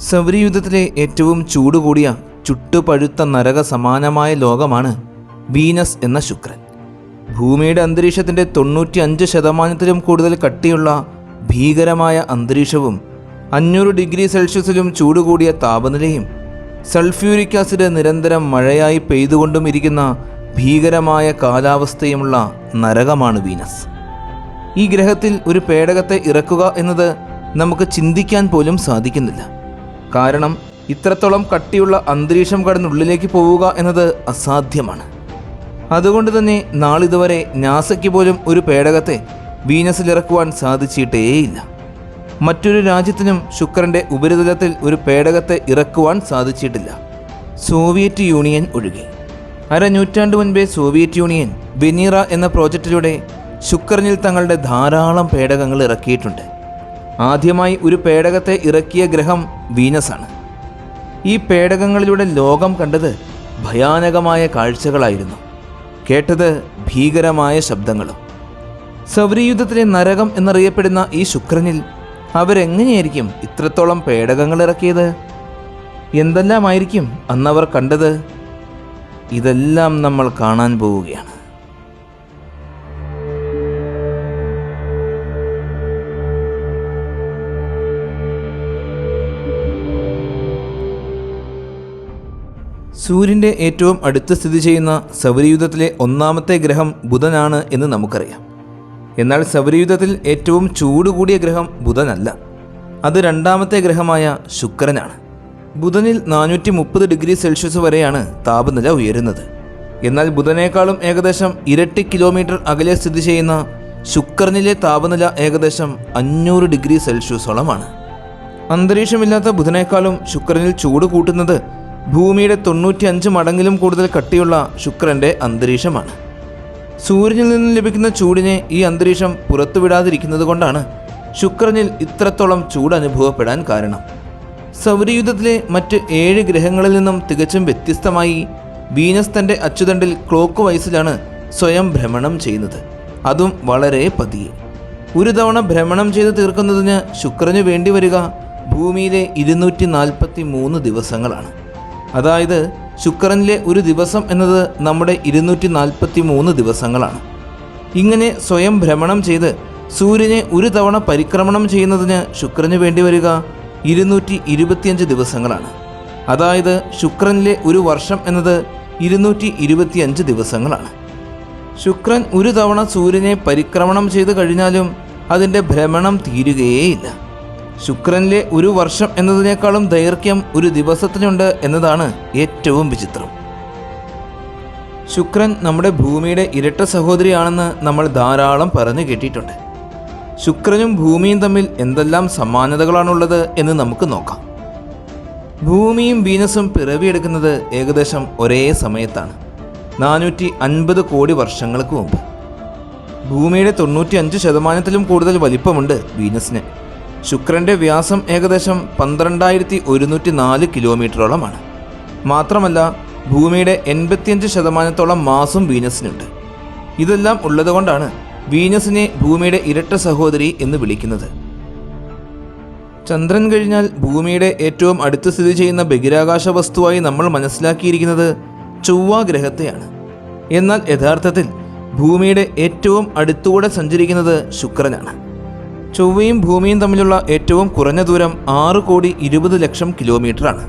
സൗരയൂഥത്തിലെ ഏറ്റവും ചൂട് കൂടിയ ചുട്ടുപഴുത്ത നരക സമാനമായ ലോകമാണ് വീനസ് എന്ന ശുക്രൻ. ഭൂമിയുടെ അന്തരീക്ഷത്തിൻ്റെ 95% കൂടുതൽ കട്ടിയുള്ള ഭീകരമായ അന്തരീക്ഷവും 500 ഡിഗ്രി സെൽഷ്യസിലും ചൂട് കൂടിയ താപനിലയും സൾഫ്യൂരിക് ആസിഡ് നിരന്തരം മഴയായി പെയ്തുകൊണ്ടും ഇരിക്കുന്ന ഭീകരമായ കാലാവസ്ഥയുമുള്ള നരകമാണ് വീനസ്. ഈ ഗ്രഹത്തിൽ ഒരു പേടകത്തെ ഇറക്കുക എന്നത് നമുക്ക് ചിന്തിക്കാൻ പോലും സാധിക്കുന്നില്ല. കാരണം ഇത്രത്തോളം കട്ടിയുള്ള അന്തരീക്ഷം കടന്നുള്ളിലേക്ക് പോവുക എന്നത് അസാധ്യമാണ്. അതുകൊണ്ട് തന്നെ നാളിതുവരെ നാസയ്ക്ക് പോലും ഒരു പേടകത്തെ വീനസിലിറക്കുവാൻ സാധിച്ചിട്ടേയില്ല. മറ്റൊരു രാജ്യത്തിനും ശുക്രൻ്റെ ഉപരിതലത്തിൽ ഒരു പേടകത്തെ ഇറക്കുവാൻ സാധിച്ചിട്ടില്ല, സോവിയറ്റ് യൂണിയൻ ഒഴികെ. അരനൂറ്റാണ്ട് മുൻപേ സോവിയറ്റ് യൂണിയൻ വെനീറ എന്ന പ്രോജക്റ്റിലൂടെ ശുക്രനിൽ തങ്ങളുടെ ധാരാളം പേടകങ്ങൾ ഇറക്കിയിട്ടുണ്ട്. ആദ്യമായി ഒരു പേടകത്തെ ഇറക്കിയ ഗ്രഹം വീനസാണ്. ഈ പേടകങ്ങളിലൂടെ ലോകം കണ്ടത് ഭയാനകമായ കാഴ്ചകളായിരുന്നു, കേട്ടത് ഭീകരമായ ശബ്ദങ്ങളും. സൗരയൂഥത്തിലെ നരകം എന്നറിയപ്പെടുന്ന ഈ ശുക്രനിൽ അവരെങ്ങനെയായിരിക്കും ഇത്രത്തോളം പേടകങ്ങൾ ഇറക്കിയത്? എന്തെല്ലാമായിരിക്കും അന്നവർ കണ്ടത്? ഇതെല്ലാം നമ്മൾ കാണാൻ പോവുകയാണ്. സൂര്യൻ്റെ ഏറ്റവും അടുത്ത് സ്ഥിതി ചെയ്യുന്ന സൗരയൂഥത്തിലെ ഒന്നാമത്തെ ഗ്രഹം ബുധനാണ് എന്ന് നമുക്കറിയാം. എന്നാൽ സൗരയൂഥത്തിൽ ഏറ്റവും ചൂട് കൂടിയ ഗ്രഹം ബുധനല്ല, അത് രണ്ടാമത്തെ ഗ്രഹമായ ശുക്രനാണ്. ബുധനിൽ 430 ഡിഗ്രി സെൽഷ്യസ് വരെയാണ് താപനില ഉയരുന്നത്. എന്നാൽ ബുധനേക്കാളും ഏകദേശം ഇരട്ടി കിലോമീറ്റർ അകലെ സ്ഥിതി ചെയ്യുന്ന ശുക്രനിലെ താപനില ഏകദേശം 500 ഡിഗ്രി സെൽഷ്യസോളമാണ്. അന്തരീക്ഷമില്ലാത്ത ബുധനേക്കാളും ശുക്രനിൽ ചൂട് കൂട്ടുന്നത് ഭൂമിയുടെ 95 മടങ്ങിലും കൂടുതൽ കട്ടിയുള്ള ശുക്രൻ്റെ അന്തരീക്ഷമാണ്. സൂര്യനിൽ നിന്നും ലഭിക്കുന്ന ചൂടിനെ ഈ അന്തരീക്ഷം പുറത്തുവിടാതിരിക്കുന്നത് കൊണ്ടാണ് ശുക്രനിൽ ഇത്രത്തോളം ചൂട് അനുഭവപ്പെടാൻ കാരണം. സൗരയൂഥത്തിലെ മറ്റ് 7 ഗ്രഹങ്ങളിൽ നിന്നും തികച്ചും വ്യത്യസ്തമായി വീനസ് തൻ്റെ അച്ചുതണ്ടിൽ ക്ലോക്ക് വൈസിലാണ് സ്വയം ഭ്രമണം ചെയ്യുന്നത്, അതും വളരെ പതിയെ. ഒരു തവണ ഭ്രമണം ചെയ്ത് തീർക്കുന്നതിന് ശുക്രന് വേണ്ടി വരിക ഭൂമിയിലെ 243 ദിവസങ്ങളാണ്. അതായത് ശുക്രനിലെ ഒരു ദിവസം എന്നത് നമ്മുടെ 243 ദിവസങ്ങളാണ്. ഇങ്ങനെ സ്വയം ഭ്രമണം ചെയ്ത് സൂര്യനെ ഒരു തവണ പരിക്രമണം ചെയ്യുന്നതിന് ശുക്രന് വേണ്ടി വരിക 225 ദിവസങ്ങളാണ്. അതായത് ശുക്രനിലെ ഒരു വർഷം എന്നത് 225 ദിവസങ്ങളാണ്. ശുക്രൻ ഒരു തവണ സൂര്യനെ പരിക്രമണം ചെയ്ത് കഴിഞ്ഞാലും അതിൻ്റെ ഭ്രമണം തീരുകയേയില്ല. ശുക്രനിലെ ഒരു വർഷം എന്നതിനേക്കാളും ദൈർഘ്യം ഒരു ദിവസത്തിനുണ്ട് എന്നതാണ് ഏറ്റവും വിചിത്രം. ശുക്രൻ നമ്മുടെ ഭൂമിയുടെ ഇരട്ട സഹോദരിയാണെന്ന് നമ്മൾ ധാരാളം പറഞ്ഞു കേട്ടിട്ടുണ്ട്. ശുക്രനും ഭൂമിയും തമ്മിൽ എന്തെല്ലാം സമാനതകളാണുള്ളത് എന്ന് നമുക്ക് നോക്കാം. ഭൂമിയും വീനസും പിറവിയെടുക്കുന്നത് ഏകദേശം ഒരേ സമയത്താണ്, 450 കോടി വർഷങ്ങൾക്ക് മുമ്പ്. ഭൂമിയുടെ 95% കൂടുതൽ വലിപ്പമുണ്ട് വീനസിന്. ശുക്രൻ്റെ വ്യാസം ഏകദേശം 12,104 കിലോമീറ്ററോളമാണ്. മാത്രമല്ല ഭൂമിയുടെ 85% മാസും വീനസിനുണ്ട്. ഇതെല്ലാം ഉള്ളതുകൊണ്ടാണ് വീനസിനെ ഭൂമിയുടെ ഇരട്ട സഹോദരി എന്ന് വിളിക്കുന്നത്. ചന്ദ്രൻ കഴിഞ്ഞാൽ ഭൂമിയുടെ ഏറ്റവും അടുത്ത് സ്ഥിതി ചെയ്യുന്ന ബഹിരാകാശ വസ്തുവായി നമ്മൾ മനസ്സിലാക്കിയിരിക്കുന്നത് ചൊവ്വ ഗ്രഹത്തെയാണ്. എന്നാൽ യഥാർത്ഥത്തിൽ ഭൂമിയുടെ ഏറ്റവും അടുത്തുകൂടെ സഞ്ചരിക്കുന്നത് ശുക്രനാണ്. ചൊവ്വയും ഭൂമിയും തമ്മിലുള്ള ഏറ്റവും കുറഞ്ഞ ദൂരം 6,20,00,000 കിലോമീറ്ററാണ്.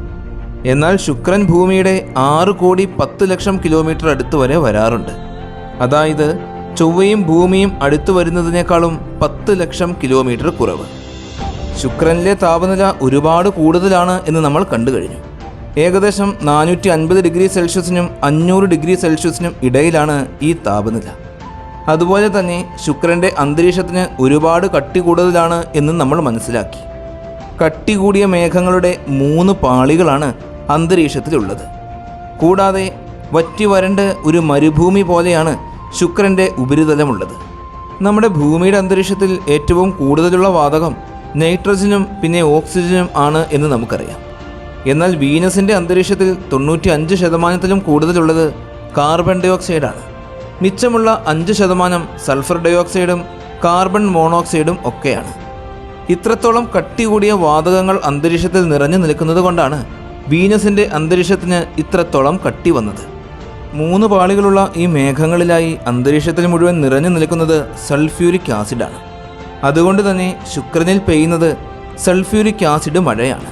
എന്നാൽ ശുക്രൻ ഭൂമിയുടെ 6,10,00,000 കിലോമീറ്റർ അടുത്ത് വരെ വരാറുണ്ട്. അതായത് ചൊവ്വയും ഭൂമിയും അടുത്തു വരുന്നതിനേക്കാളും 10,00,000 കിലോമീറ്റർ കുറവ്. ശുക്രനിലെ താപനില ഒരുപാട് കൂടുതലാണ് എന്ന് നമ്മൾ കണ്ടു കഴിഞ്ഞു. ഏകദേശം 450 ഡിഗ്രി സെൽഷ്യസിനും 500 ഡിഗ്രി സെൽഷ്യസിനും ഇടയിലാണ് ഈ താപനില. അതുപോലെ തന്നെ ശുക്രൻ്റെ അന്തരീക്ഷത്തിന് ഒരുപാട് കട്ടി കൂടുതലാണ് എന്ന് നമ്മൾ മനസ്സിലാക്കി. കട്ടി കൂടിയ മേഘങ്ങളുടെ 3 പാളികളാണ് അന്തരീക്ഷത്തിലുള്ളത്. കൂടാതെ വറ്റി വരണ്ട് ഒരു മരുഭൂമി പോലെയാണ് ശുക്രൻ്റെ ഉപരിതലമുള്ളത്. നമ്മുടെ ഭൂമിയുടെ അന്തരീക്ഷത്തിൽ ഏറ്റവും കൂടുതലുള്ള വാതകം നൈട്രജനും പിന്നെ ഓക്സിജനും ആണ് എന്ന് നമുക്കറിയാം. എന്നാൽ വീനസിൻ്റെ അന്തരീക്ഷത്തിൽ 95%-ലും കൂടുതലുള്ളത് കാർബൺ ഡൈ ഓക്സൈഡാണ്. മിച്ചമുള്ള 5% സൾഫർ ഡൈ ഓക്സൈഡും കാർബൺ മോണോക്സൈഡും ഒക്കെയാണ്. ഇത്രത്തോളം കട്ടി കൂടിയ വാതകങ്ങൾ അന്തരീക്ഷത്തിൽ നിറഞ്ഞു നിൽക്കുന്നത് കൊണ്ടാണ് വീനസിൻ്റെ അന്തരീക്ഷത്തിന് ഇത്രത്തോളം കട്ടി വന്നത്. 3 പാളികളുള്ള ഈ മേഘങ്ങളിലായി അന്തരീക്ഷത്തിൽ മുഴുവൻ നിറഞ്ഞു നിൽക്കുന്നത് സൾഫ്യൂരിക് ആസിഡാണ്. അതുകൊണ്ട് തന്നെ ശുക്രനിൽ പെയ്യുന്നത് സൾഫ്യൂരിക് ആസിഡ് മഴയാണ്.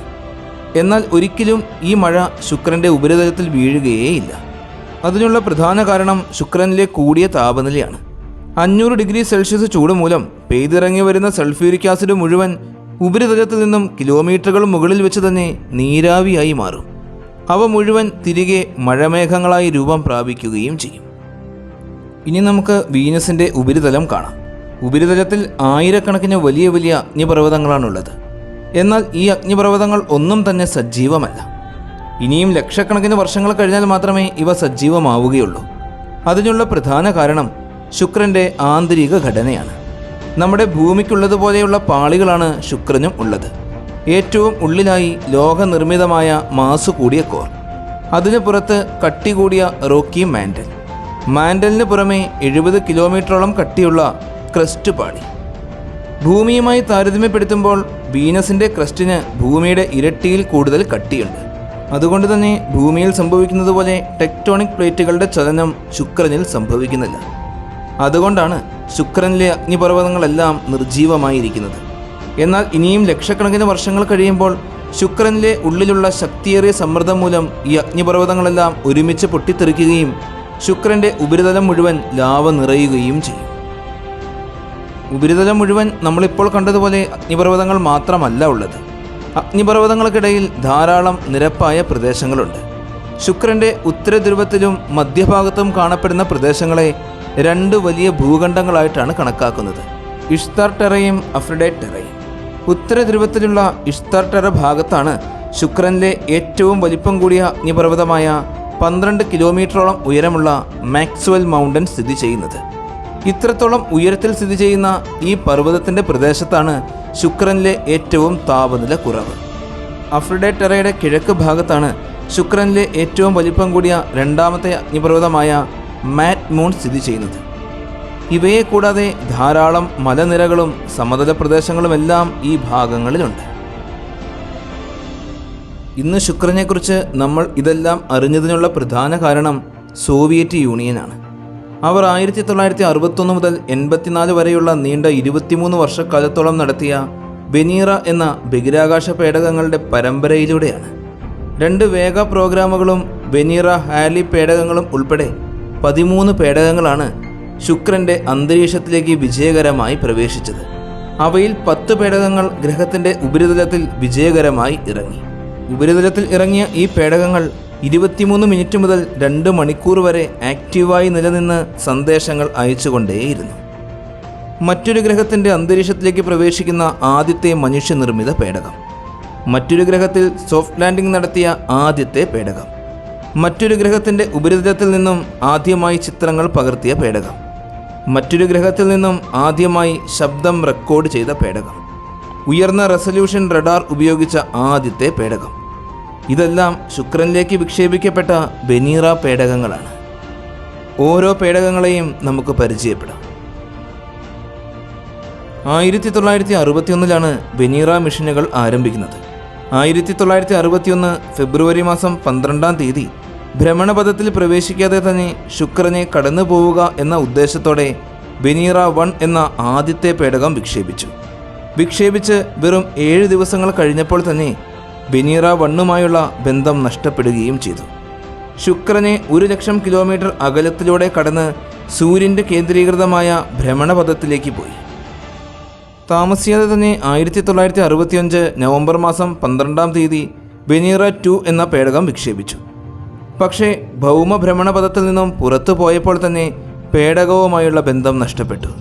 എന്നാൽ ഒരിക്കലും ഈ മഴ ശുക്രൻ്റെ ഉപരിതലത്തിൽ വീഴുകയേയില്ല. അതിനുള്ള പ്രധാന കാരണം ശുക്രനിലെ കൂടിയ താപനിലയാണ്. 500 ഡിഗ്രി സെൽഷ്യസ് ചൂട് മൂലം പെയ്തിറങ്ങി വരുന്ന സൾഫ്യൂരിക് ആസിഡ് മുഴുവൻ ഉപരിതലത്തിൽ നിന്നും കിലോമീറ്ററുകൾ മുകളിൽ വെച്ച് തന്നെ നീരാവിയായി മാറും. അവ മുഴുവൻ തിരികെ മഴമേഘങ്ങളായി രൂപം പ്രാപിക്കുകയും ചെയ്യും. ഇനി നമുക്ക് വീനസിൻ്റെ ഉപരിതലം കാണാം. ഉപരിതലത്തിൽ ആയിരക്കണക്കിന് വലിയ വലിയ അഗ്നിപർവ്വതങ്ങളാണുള്ളത്. എന്നാൽ ഈ അഗ്നിപർവ്വതങ്ങൾ ഒന്നും തന്നെ സജീവമല്ല. ഇനിയും ലക്ഷക്കണക്കിന് വർഷങ്ങൾ കഴിഞ്ഞാൽ മാത്രമേ ഇവ സജീവമാവുകയുള്ളൂ. അതിനുള്ള പ്രധാന കാരണം ശുക്രൻ്റെ ആന്തരിക ഘടനയാണ്. നമ്മുടെ ഭൂമിക്കുള്ളതുപോലെയുള്ള പാളികളാണ് ശുക്രനും ഉള്ളത്. ഏറ്റവും ഉള്ളിലായി ലോകനിർമ്മിതമായ മാസ് കൂടിയ കോർ, അതിനു പുറത്ത് കട്ടി കൂടിയ റോക്കി മാൻഡൽ, മാൻഡലിന് പുറമെ 70 കിലോമീറ്ററോളം കട്ടിയുള്ള ക്രസ്റ്റ് പാളി. ഭൂമിയുമായി താരതമ്യപ്പെടുത്തുമ്പോൾ വീനസിൻ്റെ ക്രസ്റ്റിന് ഭൂമിയുടെ ഇരട്ടിയിൽ കൂടുതൽ കട്ടിയുണ്ട്. അതുകൊണ്ട് തന്നെ ഭൂമിയിൽ സംഭവിക്കുന്നത് പോലെ ടെക്ടോണിക് പ്ലേറ്റുകളുടെ ചലനം ശുക്രനിൽ സംഭവിക്കുന്നില്ല. അതുകൊണ്ടാണ് ശുക്രനിലെ അഗ്നിപർവ്വതങ്ങളെല്ലാം നിർജീവമായിരിക്കുന്നത്. എന്നാൽ ഇനിയും ലക്ഷക്കണക്കിന് വർഷങ്ങൾ കഴിയുമ്പോൾ ശുക്രനിലെ ഉള്ളിലുള്ള ശക്തിയേറിയ സമ്മർദ്ദം മൂലം ഈ അഗ്നിപർവ്വതങ്ങളെല്ലാം ഒരുമിച്ച് പൊട്ടിത്തെറിക്കുകയും ശുക്രൻ്റെ ഉപരിതലം മുഴുവൻ ലാവ നിറയുകയും ചെയ്യും. ഉപരിതലം മുഴുവൻ നമ്മളിപ്പോൾ കണ്ടതുപോലെ അഗ്നിപർവ്വതങ്ങൾ മാത്രമല്ല ഉള്ളത്. അഗ്നിപർവ്വതങ്ങൾക്കിടയിൽ ധാരാളം നിരപ്പായ പ്രദേശങ്ങളുണ്ട്. ശുക്രൻ്റെ ഉത്തരധ്രുവത്തിലും മധ്യഭാഗത്തും കാണപ്പെടുന്ന പ്രദേശങ്ങളെ 2 വലിയ ഭൂഖണ്ഡങ്ങളായിട്ടാണ് കണക്കാക്കുന്നത്: ഇഷ്താർ ടെറയും അഫ്രഡൈറ്റ് ടെറയും. ഉത്തരധ്രുവത്തിലുള്ള ഇഷ്താർ ടെറ ഭാഗത്താണ് ശുക്രനിലെ ഏറ്റവും വലിപ്പം കൂടിയ അഗ്നിപർവ്വതമായ 12 കിലോമീറ്ററോളം ഉയരമുള്ള മാക്സ്വെൽ മൗണ്ടൻ സ്ഥിതി ചെയ്യുന്നത്. ഇത്രത്തോളം ഉയരത്തിൽ സ്ഥിതി ചെയ്യുന്ന ഈ പർവ്വതത്തിൻ്റെ പ്രദേശത്താണ് ശുക്രനിലെ ഏറ്റവും താപനില കുറവ്. അഫ്രഡൈറ്റ് ടെറയുടെ കിഴക്ക് ഭാഗത്താണ് ശുക്രനിലെ ഏറ്റവും വലിപ്പം കൂടിയ 2ാമത്തെ അഗ്നിപർവ്വതമായ മാറ്റ് മൂൺ സ്ഥിതി ചെയ്യുന്നത്. ഇവയെ കൂടാതെ ധാരാളം മലനിരകളും സമതല പ്രദേശങ്ങളുമെല്ലാം ഈ ഭാഗങ്ങളിലുണ്ട്. ഇന്ന് ശുക്രനെക്കുറിച്ച് നമ്മൾ ഇതെല്ലാം അറിഞ്ഞതിനുള്ള പ്രധാന കാരണം സോവിയറ്റ് യൂണിയനാണ്. അവർ 1961 മുതൽ 84 വരെയുള്ള നീണ്ട 23 വർഷക്കാലത്തോളം നടത്തിയ വെനീറ എന്ന ബഹിരാകാശ പേടകങ്ങളുടെ പരമ്പരയിലൂടെയാണ്. 2 വേഗ പ്രോഗ്രാമുകളും വെനീറ ഹാലി പേടകങ്ങളും ഉൾപ്പെടെ 13 പേടകങ്ങളാണ് ശുക്രൻ്റെ അന്തരീക്ഷത്തിലേക്ക് വിജയകരമായി പ്രവേശിച്ചത്. അവയിൽ 10 പേടകങ്ങൾ ഗ്രഹത്തിൻ്റെ ഉപരിതലത്തിൽ വിജയകരമായി ഇറങ്ങി. ഉപരിതലത്തിൽ ഇറങ്ങിയ ഈ പേടകങ്ങൾ 23 മിനിറ്റ് മുതൽ 2 മണിക്കൂർ വരെ ആക്റ്റീവായി നിലനിന്ന് സന്ദേശങ്ങൾ അയച്ചുകൊണ്ടേയിരുന്നു. മറ്റൊരു ഗ്രഹത്തിൻ്റെ അന്തരീക്ഷത്തിലേക്ക് പ്രവേശിക്കുന്ന ആദ്യത്തെ മനുഷ്യനിർമ്മിത പേടകം, മറ്റൊരു ഗ്രഹത്തിൽ സോഫ്റ്റ് ലാൻഡിംഗ് നടത്തിയ ആദ്യത്തെ പേടകം, മറ്റൊരു ഗ്രഹത്തിൻ്റെ ഉപരിതലത്തിൽ നിന്നും ആദ്യമായി ചിത്രങ്ങൾ പകർത്തിയ പേടകം, മറ്റൊരു ഗ്രഹത്തിൽ നിന്നും ആദ്യമായി ശബ്ദം റെക്കോർഡ് ചെയ്ത പേടകം, ഉയർന്ന റെസല്യൂഷൻ റഡാർ ഉപയോഗിച്ച ആദ്യത്തെ പേടകം. ഇതെല്ലാം ശുക്രനിലേക്ക് വിക്ഷേപിക്കപ്പെട്ട വെനീറ പേടകങ്ങളാണ്. ഓരോ പേടകങ്ങളെയും നമുക്ക് പരിചയപ്പെടാം. 1961 വെനീറ മിഷനുകൾ ആരംഭിക്കുന്നത്. 1961 ഫെബ്രുവരി മാസം 12-ാം തീയതി ഭ്രമണപഥത്തിൽ പ്രവേശിക്കാതെ തന്നെ ശുക്രനെ കടന്നു പോവുക എന്ന ഉദ്ദേശത്തോടെ വെനീറ 1 എന്ന ആദ്യത്തെ പേടകം വിക്ഷേപിച്ച് വെറും 7 ദിവസങ്ങൾ കഴിഞ്ഞപ്പോൾ തന്നെ വെനീറ 1-ുമായുള്ള ബന്ധം നഷ്ടപ്പെടുകയും ചെയ്തു. ശുക്രനെ 1,00,000 കിലോമീറ്റർ അകലത്തിലൂടെ കടന്ന് സൂര്യൻ്റെ കേന്ദ്രീകൃതമായ ഭ്രമണപഥത്തിലേക്ക് പോയി. താമസിയാതെ തന്നെ 1965 നവംബർ മാസം 12-ാം തീയതി വെനീറ 2 എന്ന പേടകം വിക്ഷേപിച്ചു. പക്ഷേ ഭൗമഭ്രമണപഥത്തിൽ നിന്നും പുറത്തു പോയപ്പോൾ തന്നെ പേടകവുമായുള്ള ബന്ധം നഷ്ടപ്പെട്ടു.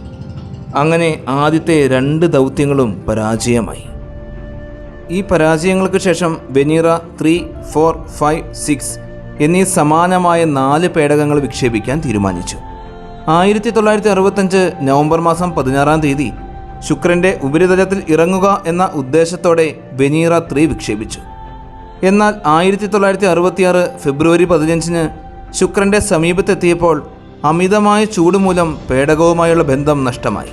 അങ്ങനെ ആദ്യത്തെ 2 ദൗത്യങ്ങളും പരാജയമായി. ഈ പരാജയങ്ങൾക്ക് ശേഷം വെനീറ 3, 4, 5, 6 എന്നീ സമാനമായ 4 പേടകങ്ങൾ വിക്ഷേപിക്കാൻ തീരുമാനിച്ചു. 1965 നവംബർ മാസം 16-ാം തീയതി ശുക്രൻ്റെ ഉപരിതലത്തിൽ ഇറങ്ങുക എന്ന ഉദ്ദേശത്തോടെ വെനീറ 3 വിക്ഷേപിച്ചു. എന്നാൽ 1966 ഫെബ്രുവരി 15-ന് ശുക്രൻ്റെ സമീപത്തെത്തിയപ്പോൾ അമിതമായ ചൂട് മൂലം പേടകവുമായുള്ള ബന്ധം നഷ്ടമായി.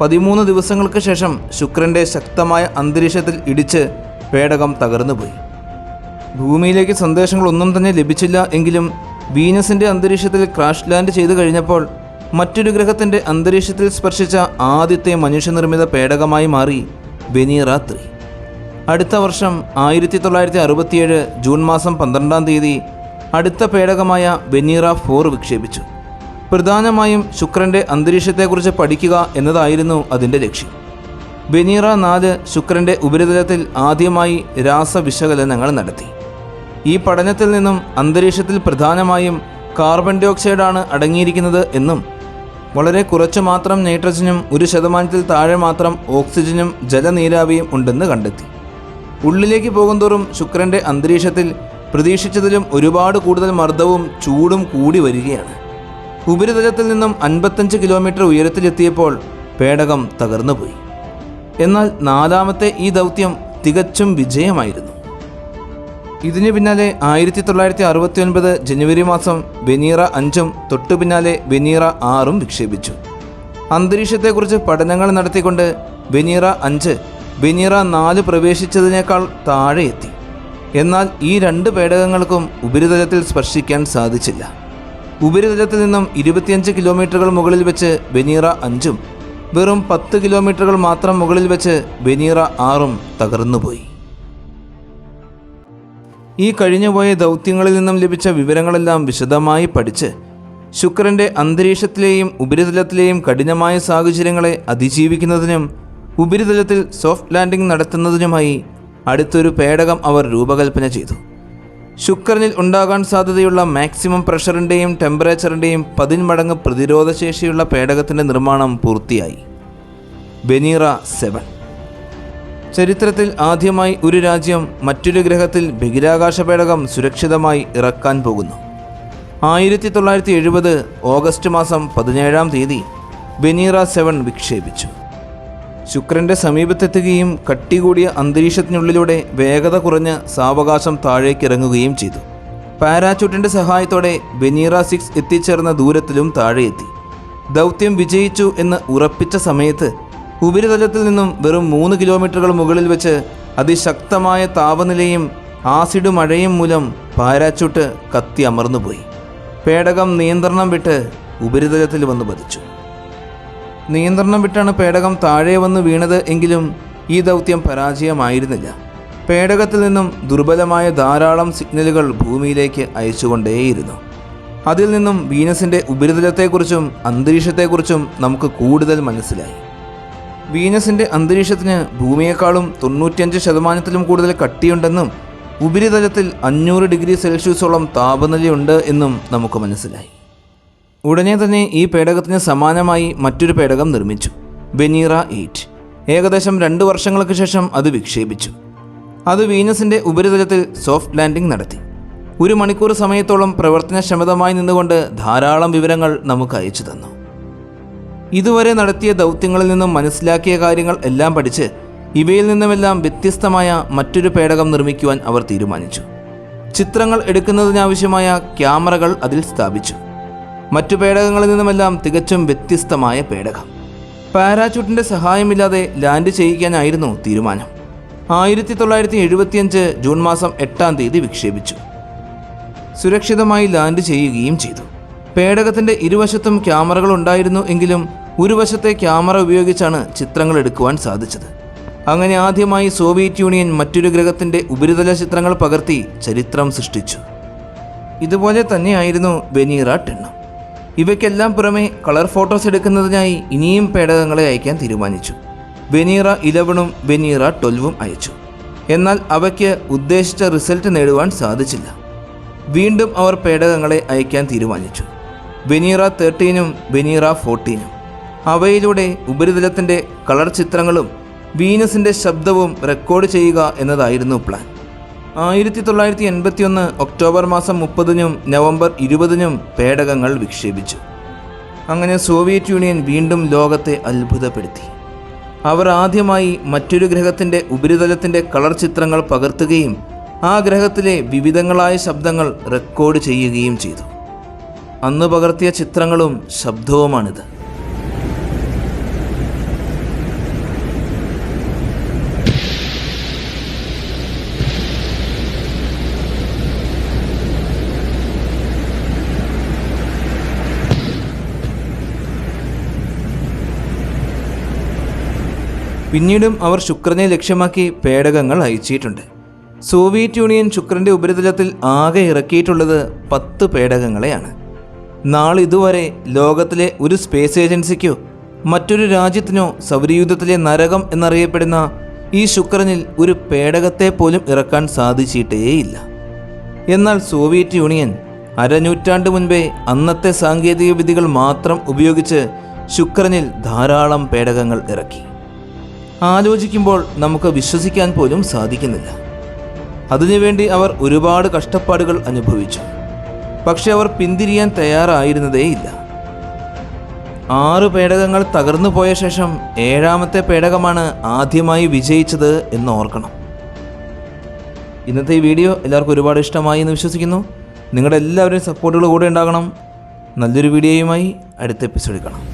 13 ദിവസങ്ങൾക്ക് ശേഷം ശുക്രൻ്റെ ശക്തമായ അന്തരീക്ഷത്തിൽ ഇടിച്ച് പേടകം തകർന്നുപോയി. ഭൂമിയിലേക്ക് സന്ദേശങ്ങളൊന്നും തന്നെ ലഭിച്ചില്ല എങ്കിലും വീനസിൻ്റെ അന്തരീക്ഷത്തിൽ ക്രാഷ് ലാൻഡ് ചെയ്തു കഴിഞ്ഞപ്പോൾ മറ്റൊരു ഗ്രഹത്തിൻ്റെ അന്തരീക്ഷത്തിൽ സ്പർശിച്ച ആദ്യത്തെ മനുഷ്യനിർമ്മിത പേടകമായി മാറി വെനീറ 3. അടുത്ത വർഷം 1967 ജൂൺ മാസം 12-ാം തീയതി അടുത്ത പേടകമായ വെനീറ 4 വിക്ഷേപിച്ചു. പ്രധാനമായും ശുക്രൻ്റെ അന്തരീക്ഷത്തെക്കുറിച്ച് പഠിക്കുക എന്നതായിരുന്നു അതിൻ്റെ ലക്ഷ്യം. വെനീറ 4 ശുക്രൻ്റെ ഉപരിതലത്തിൽ ആദ്യമായി രാസവിശകലനങ്ങൾ നടത്തി. ഈ പഠനത്തിൽ നിന്നും അന്തരീക്ഷത്തിൽ പ്രധാനമായും കാർബൺ ഡൈ ഓക്സൈഡാണ് അടങ്ങിയിരിക്കുന്നത് എന്നും വളരെ കുറച്ചു മാത്രം നൈട്രജനും 1% താഴെ മാത്രം ഓക്സിജനും ജലനീരാവിയും ഉണ്ടെന്ന് കണ്ടെത്തി. ഉള്ളിലേക്ക് പോകുന്തോറും ശുക്രൻ്റെ അന്തരീക്ഷത്തിൽ പ്രതീക്ഷിച്ചതിലും ഒരുപാട് കൂടുതൽ മർദ്ദവും ചൂടും കൂടി വരികയാണ്. ഉപരിതലത്തിൽ നിന്നും 55 കിലോമീറ്റർ ഉയരത്തിലെത്തിയപ്പോൾ പേടകം തകർന്നുപോയി. എന്നാൽ 4ാമത്തെ ഈ ദൗത്യം തികച്ചും വിജയമായിരുന്നു. ഇതിനു പിന്നാലെ 1969 ജനുവരി മാസം വെനീറ 5-ഉം തൊട്ടു പിന്നാലെ വെനീറ 6-ഉം വിക്ഷേപിച്ചു. അന്തരീക്ഷത്തെക്കുറിച്ച് പഠനങ്ങൾ നടത്തിക്കൊണ്ട് വെനീറ 5 വെനീറ 4 പ്രവേശിച്ചതിനേക്കാൾ താഴെ എത്തി. എന്നാൽ ഈ 2 പേടകങ്ങൾക്കും ഉപരിതലത്തിൽ സ്പർശിക്കാൻ സാധിച്ചില്ല. ഉപരിതലത്തിൽ നിന്നും 25 കിലോമീറ്ററുകൾ മുകളിൽ വെച്ച് വെനീറ 5-ഉം വെറും 10 കിലോമീറ്ററുകൾ മാത്രം മുകളിൽ വെച്ച് വെനീറ 6-ഉം തകർന്നുപോയി. ഈ കഴിഞ്ഞുപോയ ദൗത്യങ്ങളിൽ നിന്നും ലഭിച്ച വിവരങ്ങളെല്ലാം വിശദമായി പഠിച്ച് ശുക്രൻ്റെ അന്തരീക്ഷത്തിലെയും ഉപരിതലത്തിലെയും കഠിനമായ സാഹചര്യങ്ങളെ അതിജീവിക്കുന്നതിനും ഉപരിതലത്തിൽ സോഫ്റ്റ് ലാൻഡിംഗ് നടത്തുന്നതിനുമായി അടുത്തൊരു പേടകം അവർ രൂപകൽപ്പന ചെയ്തു. ശുക്രനിൽ ഉണ്ടാകാൻ സാധ്യതയുള്ള മാക്സിമം പ്രഷറിൻ്റെയും ടെമ്പറേച്ചറിൻ്റെയും 10 മടങ്ങ് പ്രതിരോധശേഷിയുള്ള പേടകത്തിൻ്റെ നിർമ്മാണം പൂർത്തിയായി. വെനീറ 7. ചരിത്രത്തിൽ ആദ്യമായി ഒരു രാജ്യം മറ്റൊരു ഗ്രഹത്തിൽ ബഹിരാകാശ പേടകം സുരക്ഷിതമായി ഇറക്കാൻ പോകുന്നു. 1970 ഓഗസ്റ്റ് മാസം 17-ാം തീയതി വെനീറ 7 വിക്ഷേപിച്ചു. ശുക്രൻ്റെ സമീപത്തെത്തുകയും കട്ടി കൂടിയ അന്തരീക്ഷത്തിനുള്ളിലൂടെ വേഗത കുറഞ്ഞ് സാവകാശം താഴേക്കിറങ്ങുകയും ചെയ്തു. പാരാച്യൂട്ടിൻ്റെ സഹായത്തോടെ വെനീറ 6 എത്തിച്ചേർന്ന ദൂരത്തിലും താഴെയെത്തി. ദൗത്യം വിജയിച്ചു എന്ന് ഉറപ്പിച്ച സമയത്ത് ഉപരിതലത്തിൽ നിന്നും വെറും 3 കിലോമീറ്ററുകൾ മുകളിൽ വെച്ച് അതിശക്തമായ താപനിലയും ആസിഡ് മഴയും മൂലം പാരാച്യൂട്ട് കത്തി അമർന്നുപോയി. പേടകം നിയന്ത്രണം വിട്ട് ഉപരിതലത്തിൽ വന്ന് പതിച്ചു. നിയന്ത്രണം വിട്ടാണ് പേടകം താഴെ വന്ന് വീണത് എങ്കിലും ഈ ദൗത്യം പരാജയമായിരുന്നില്ല. പേടകത്തിൽ നിന്നും ദുർബലമായ ധാരാളം സിഗ്നലുകൾ ഭൂമിയിലേക്ക് അയച്ചുകൊണ്ടേയിരുന്നു. അതിൽ നിന്നും വീനസിൻ്റെ ഉപരിതലത്തെക്കുറിച്ചും അന്തരീക്ഷത്തെക്കുറിച്ചും നമുക്ക് കൂടുതൽ മനസ്സിലായി. വീനസിൻ്റെ അന്തരീക്ഷത്തിന് ഭൂമിയേക്കാളും 95% കൂടുതൽ കട്ടിയുണ്ടെന്നും ഉപരിതലത്തിൽ 500 ഡിഗ്രി സെൽഷ്യസോളം താപനിലയുണ്ട് എന്നും നമുക്ക് മനസ്സിലായി. ഉടനെ തന്നെ ഈ പേടകത്തിന് സമാനമായി മറ്റൊരു പേടകം നിർമ്മിച്ചു, വെനീറ 8. ഏകദേശം 2 വർഷങ്ങൾക്ക് ശേഷം അത് വിക്ഷേപിച്ചു. അത് വീനസിൻ്റെ ഉപരിതലത്തിൽ സോഫ്റ്റ് ലാൻഡിംഗ് നടത്തി. 1 മണിക്കൂർ സമയത്തോളം പ്രവർത്തനക്ഷമതമായി നിന്നുകൊണ്ട് ധാരാളം വിവരങ്ങൾ നമുക്ക് അയച്ചു തന്നു. ഇതുവരെ നടത്തിയ ദൗത്യങ്ങളിൽ നിന്നും മനസ്സിലാക്കിയ കാര്യങ്ങൾ എല്ലാം പഠിച്ച് ഇവയിൽ നിന്നുമെല്ലാം വ്യത്യസ്തമായ മറ്റൊരു പേടകം നിർമ്മിക്കുവാൻ അവർ തീരുമാനിച്ചു. ചിത്രങ്ങൾ എടുക്കുന്നതിനാവശ്യമായ ക്യാമറകൾ അതിൽ സ്ഥാപിച്ചു. മറ്റു പേടകങ്ങളിൽ നിന്നുമെല്ലാം തികച്ചും വ്യത്യസ്തമായ പേടകം. പാരാച്യൂട്ടിൻ്റെ സഹായമില്ലാതെ ലാൻഡ് ചെയ്യിക്കാനായിരുന്നു തീരുമാനം. 1975 ജൂൺ മാസം 8-ാം തീയതി വിക്ഷേപിച്ചു. സുരക്ഷിതമായി ലാൻഡ് ചെയ്യുകയും ചെയ്തു. പേടകത്തിൻ്റെ ഇരുവശത്തും ക്യാമറകൾ ഉണ്ടായിരുന്നു എങ്കിലും ഒരു വശത്തെ ക്യാമറ ഉപയോഗിച്ചാണ് ചിത്രങ്ങൾ എടുക്കുവാൻ സാധിച്ചത്. അങ്ങനെ ആദ്യമായി സോവിയറ്റ് യൂണിയൻ മറ്റൊരു ഗ്രഹത്തിൻ്റെ ഉപരിതല ചിത്രങ്ങൾ പകർത്തി ചരിത്രം സൃഷ്ടിച്ചു. ഇതുപോലെ തന്നെയായിരുന്നു വെനീറ 10. ഇവയ്ക്കെല്ലാം പുറമെ കളർ ഫോട്ടോസ് എടുക്കുന്നതിനായി ഇനിയും പേടകങ്ങളെ അയക്കാൻ തീരുമാനിച്ചു. വെനീറ 11-ഉം വെനീറ 12-ഉം അയച്ചു. എന്നാൽ അവയ്ക്ക് ഉദ്ദേശിച്ച റിസൾട്ട് നേടുവാൻ സാധിച്ചില്ല. വീണ്ടും അവർ പേടകങ്ങളെ അയക്കാൻ തീരുമാനിച്ചു, വെനീറ 13-ഉം വെനീറ 14-ഉം. അവയിലൂടെ ഉപരിതലത്തിൻ്റെ കളർ ചിത്രങ്ങളും വീനസിൻ്റെ ശബ്ദവും റെക്കോർഡ് ചെയ്യുക എന്നതായിരുന്നു പ്ലാൻ. 1981 ഒക്ടോബർ മാസം 30-നും നവംബർ 20-നും പേടകങ്ങൾ വിക്ഷേപിച്ചു. അങ്ങനെ സോവിയറ്റ് യൂണിയൻ വീണ്ടും ലോകത്തെ അത്ഭുതപ്പെടുത്തി. അവർ ആദ്യമായി മറ്റൊരു ഗ്രഹത്തിൻ്റെ ഉപരിതലത്തിൻ്റെ കളർ ചിത്രങ്ങൾ പകർത്തുകയും ആ ഗ്രഹത്തിലെ വിവിധങ്ങളായ ശബ്ദങ്ങൾ റെക്കോർഡ് ചെയ്യുകയും ചെയ്തു. അന്ന് പകർത്തിയ ചിത്രങ്ങളും ശബ്ദവുമാണിത്. പിന്നീടും അവർ ശുക്രനെ ലക്ഷ്യമാക്കി പേടകങ്ങൾ അയച്ചിട്ടുണ്ട്. സോവിയറ്റ് യൂണിയൻ ശുക്രൻ്റെ ഉപരിതലത്തിൽ ആകെ ഇറക്കിയിട്ടുള്ളത് 10 പേടകങ്ങളെയാണ്. നാളിതുവരെ ലോകത്തിലെ ഒരു സ്പേസ് ഏജൻസിക്കോ മറ്റൊരു രാജ്യത്തിനോ സൗരയൂഥത്തിലെ നരകം എന്നറിയപ്പെടുന്ന ഈ ശുക്രനിൽ ഒരു പേടകത്തെ പോലും ഇറക്കാൻ സാധിച്ചിട്ടേയില്ല. എന്നാൽ സോവിയറ്റ് യൂണിയൻ അരനൂറ്റാണ്ട് മുൻപേ അന്നത്തെ സാങ്കേതിക വിദ്യകൾ മാത്രം ഉപയോഗിച്ച് ശുക്രനിൽ ധാരാളം പേടകങ്ങൾ ഇറക്കി. ആലോചിക്കുമ്പോൾ നമുക്ക് വിശ്വസിക്കാൻ പോലും സാധിക്കുന്നില്ല. അതിനുവേണ്ടി അവർ ഒരുപാട് കഷ്ടപ്പാടുകൾ അനുഭവിച്ചു. പക്ഷെ അവർ പിന്തിരിയാൻ തയ്യാറായിരുന്നതേയില്ല. 6 പേടകങ്ങൾ തകർന്നു പോയ ശേഷം 7ാമത്തെ പേടകമാണ് ആദ്യമായി വിജയിച്ചത് എന്ന് ഓർക്കണം. ഇന്നത്തെ ഈ വീഡിയോ എല്ലാവർക്കും ഒരുപാട് ഇഷ്ടമായി എന്ന് വിശ്വസിക്കുന്നു. നിങ്ങളുടെ എല്ലാവരുടെയും സപ്പോർട്ടുകൾ കൂടെ ഉണ്ടാകണം. നല്ലൊരു വീഡിയോയുമായി അടുത്ത എപ്പിസോഡിൽ കാണാം.